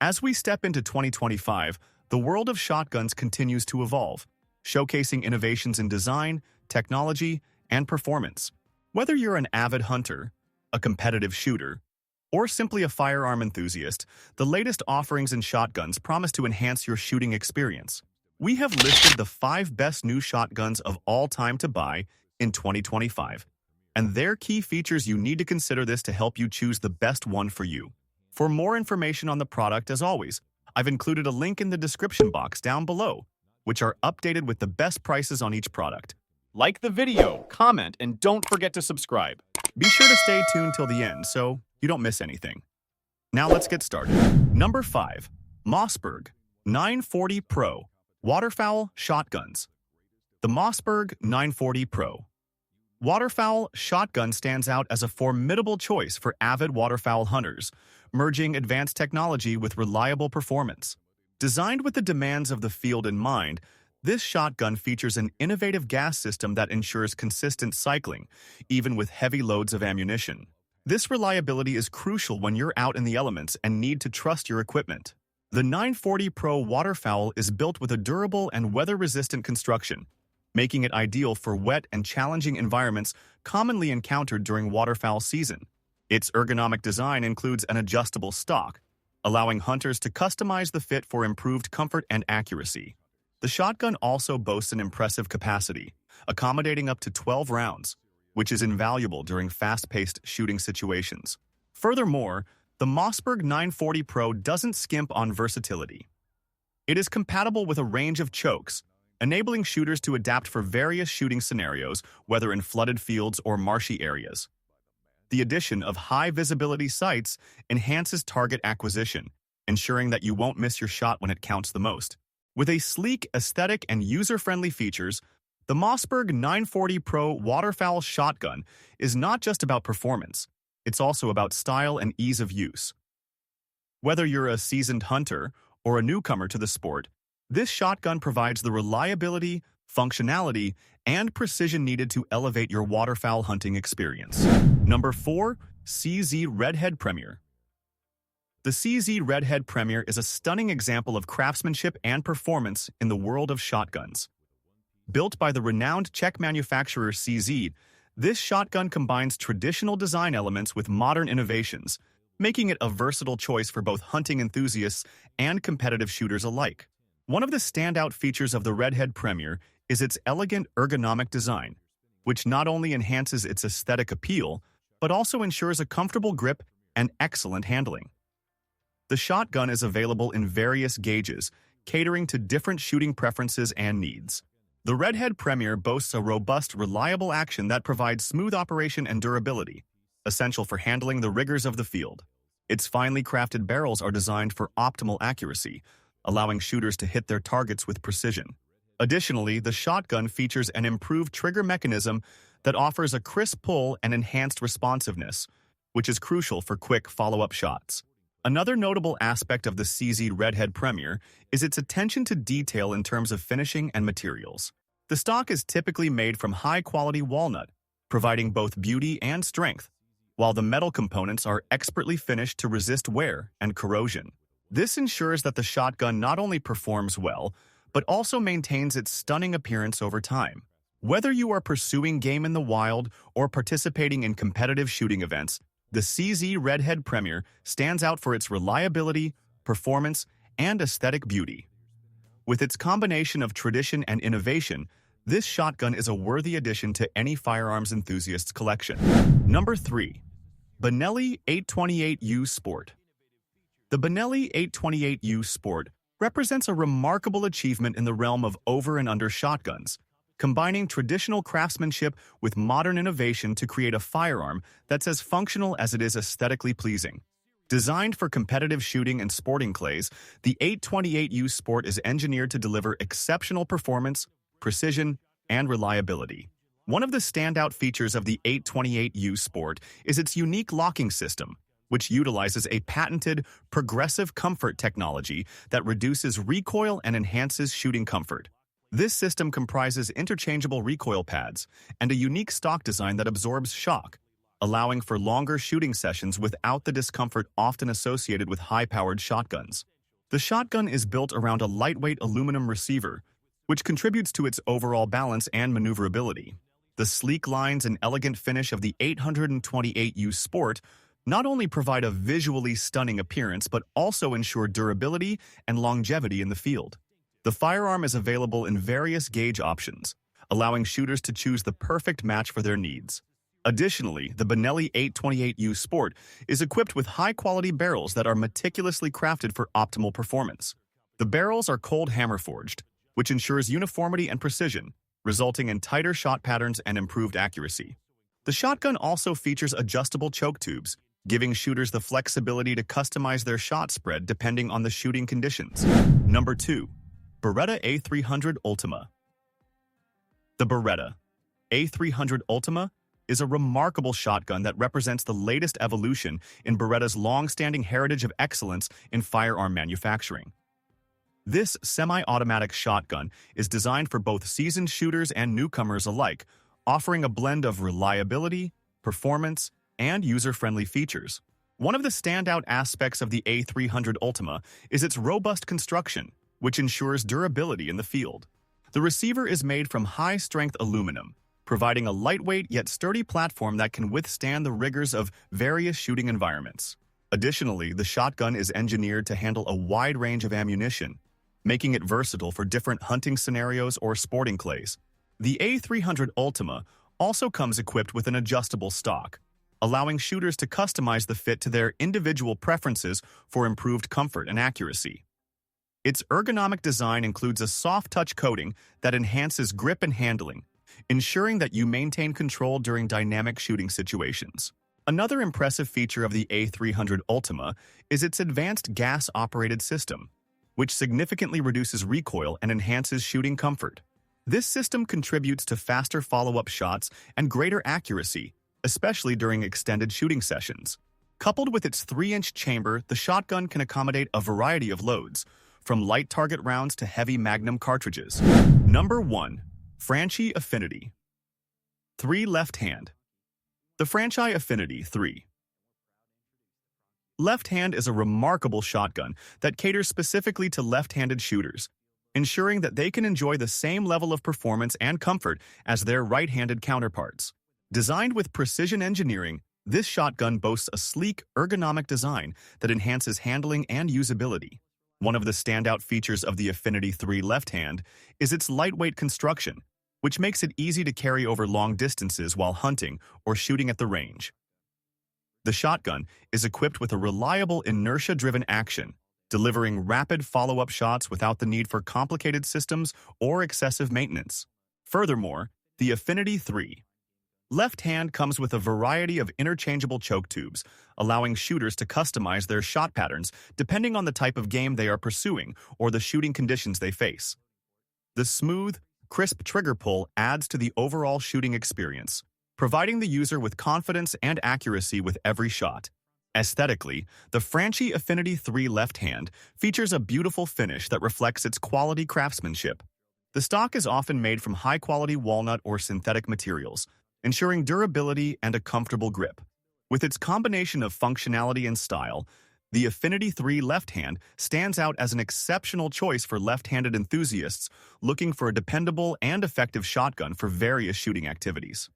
As we step into 2025, the world of shotguns continues to evolve, showcasing innovations in design, technology, and performance. Whether you're an avid hunter, a competitive shooter, or simply a firearm enthusiast, the latest offerings in shotguns promise to enhance your shooting experience. We have listed the 5 best new shotguns of all time to buy in 2025, and their key features. You need to consider this to help you choose the best one for you. For more information on the product, as always, I've included a link in the description box down below, which are updated with the best prices on each product. Like the video, comment, and don't forget to subscribe. Be sure to stay tuned till the end so you don't miss anything. Now let's get started. Number 5. Mossberg 940 Pro Waterfowl Shotguns. The Mossberg 940 Pro Waterfowl shotgun stands out as a formidable choice for avid waterfowl hunters, merging advanced technology with reliable performance. Designed with the demands of the field in mind, this shotgun features an innovative gas system that ensures consistent cycling, even with heavy loads of ammunition. This reliability is crucial when you're out in the elements and need to trust your equipment. The 940 Pro Waterfowl is built with a durable and weather-resistant construction, making it ideal for wet and challenging environments commonly encountered during waterfowl season. Its ergonomic design includes an adjustable stock, allowing hunters to customize the fit for improved comfort and accuracy. The shotgun also boasts an impressive capacity, accommodating up to 12 rounds, which is invaluable during fast-paced shooting situations. Furthermore, the Mossberg 940 Pro doesn't skimp on versatility. It is compatible with a range of chokes, enabling shooters to adapt for various shooting scenarios, whether in flooded fields or marshy areas. The addition of high-visibility sights enhances target acquisition, ensuring that you won't miss your shot when it counts the most. With a sleek aesthetic and user-friendly features, the Mossberg 940 Pro Waterfowl Shotgun is not just about performance, it's also about style and ease of use. Whether you're a seasoned hunter or a newcomer to the sport, this shotgun provides the reliability, functionality, and precision needed to elevate your waterfowl hunting experience. Number 4. CZ Redhead Premier. The CZ Redhead Premier is a stunning example of craftsmanship and performance in the world of shotguns. Built by the renowned Czech manufacturer CZ, this shotgun combines traditional design elements with modern innovations, making it a versatile choice for both hunting enthusiasts and competitive shooters alike. One of the standout features of the Redhead Premier is its elegant ergonomic design, which not only enhances its aesthetic appeal, but also ensures a comfortable grip and excellent handling. The shotgun is available in various gauges, catering to different shooting preferences and needs. The Redhead Premier boasts a robust, reliable action that provides smooth operation and durability, essential for handling the rigors of the field. Its finely crafted barrels are designed for optimal accuracy, allowing shooters to hit their targets with precision. Additionally, the shotgun features an improved trigger mechanism that offers a crisp pull and enhanced responsiveness, which is crucial for quick follow-up shots. Another notable aspect of the CZ Redhead Premier is its attention to detail in terms of finishing and materials. The stock is typically made from high-quality walnut, providing both beauty and strength, while the metal components are expertly finished to resist wear and corrosion. This ensures that the shotgun not only performs well, but also maintains its stunning appearance over time. Whether you are pursuing game in the wild or participating in competitive shooting events, the CZ Redhead Premier stands out for its reliability, performance, and aesthetic beauty. With its combination of tradition and innovation, this shotgun is a worthy addition to any firearms enthusiast's collection. Number 3. Benelli 828U Sport. The Benelli 828U Sport represents a remarkable achievement in the realm of over and under shotguns, combining traditional craftsmanship with modern innovation to create a firearm that's as functional as it is aesthetically pleasing. Designed for competitive shooting and sporting clays, the 828U Sport is engineered to deliver exceptional performance, precision, and reliability. One of the standout features of the 828U Sport is its unique locking system, which utilizes a patented progressive comfort technology that reduces recoil and enhances shooting comfort. This system comprises interchangeable recoil pads and a unique stock design that absorbs shock, allowing for longer shooting sessions without the discomfort often associated with high-powered shotguns. The shotgun is built around a lightweight aluminum receiver, which contributes to its overall balance and maneuverability. The sleek lines and elegant finish of the 828U Sport not only provide a visually stunning appearance but also ensure durability and longevity in the field. The firearm is available in various gauge options, allowing shooters to choose the perfect match for their needs. Additionally, the Benelli 828U Sport is equipped with high-quality barrels that are meticulously crafted for optimal performance. The barrels are cold hammer-forged, which ensures uniformity and precision, resulting in tighter shot patterns and improved accuracy. The shotgun also features adjustable choke tubes, giving shooters the flexibility to customize their shot spread depending on the shooting conditions. Number 2. Beretta A300 Ultima. The Beretta A300 Ultima is a remarkable shotgun that represents the latest evolution in Beretta's long-standing heritage of excellence in firearm manufacturing. This semi-automatic shotgun is designed for both seasoned shooters and newcomers alike, offering a blend of reliability, performance, and user-friendly features. One of the standout aspects of the A300 Ultima is its robust construction, which ensures durability in the field. The receiver is made from high-strength aluminum, providing a lightweight yet sturdy platform that can withstand the rigors of various shooting environments. Additionally, the shotgun is engineered to handle a wide range of ammunition, making it versatile for different hunting scenarios or sporting clays. The A300 Ultima also comes equipped with an adjustable stock, allowing shooters to customize the fit to their individual preferences for improved comfort and accuracy. Its ergonomic design includes a soft-touch coating that enhances grip and handling, ensuring that you maintain control during dynamic shooting situations. Another impressive feature of the A300 Ultima is its advanced gas-operated system, which significantly reduces recoil and enhances shooting comfort. This system contributes to faster follow-up shots and greater accuracy, especially during extended shooting sessions. Coupled with its 3-inch chamber, the shotgun can accommodate a variety of loads, from light target rounds to heavy magnum cartridges. Number 1. Franie Affinity 3 Left Hand. The Franie Affinity 3 Left Hand is a remarkable shotgun that caters specifically to left-handed shooters, ensuring that they can enjoy the same level of performance and comfort as their right-handed counterparts. Designed with precision engineering, this shotgun boasts a sleek, ergonomic design that enhances handling and usability. One of the standout features of the Affinity 3 Left Hand is its lightweight construction, which makes it easy to carry over long distances while hunting or shooting at the range. The shotgun is equipped with a reliable inertia-driven action, delivering rapid follow-up shots without the need for complicated systems or excessive maintenance. Furthermore, the Affinity 3 Left Hand comes with a variety of interchangeable choke tubes, allowing shooters to customize their shot patterns depending on the type of game they are pursuing or the shooting conditions they face. The smooth, crisp trigger pull adds to the overall shooting experience, providing the user with confidence and accuracy with every shot. Aesthetically, the Franie Affinity 3 Left Hand features a beautiful finish that reflects its quality craftsmanship. The stock is often made from high-quality walnut or synthetic materials, ensuring durability and a comfortable grip. With its combination of functionality and style, the Affinity 3 Left Hand stands out as an exceptional choice for left-handed enthusiasts looking for a dependable and effective shotgun for various shooting activities.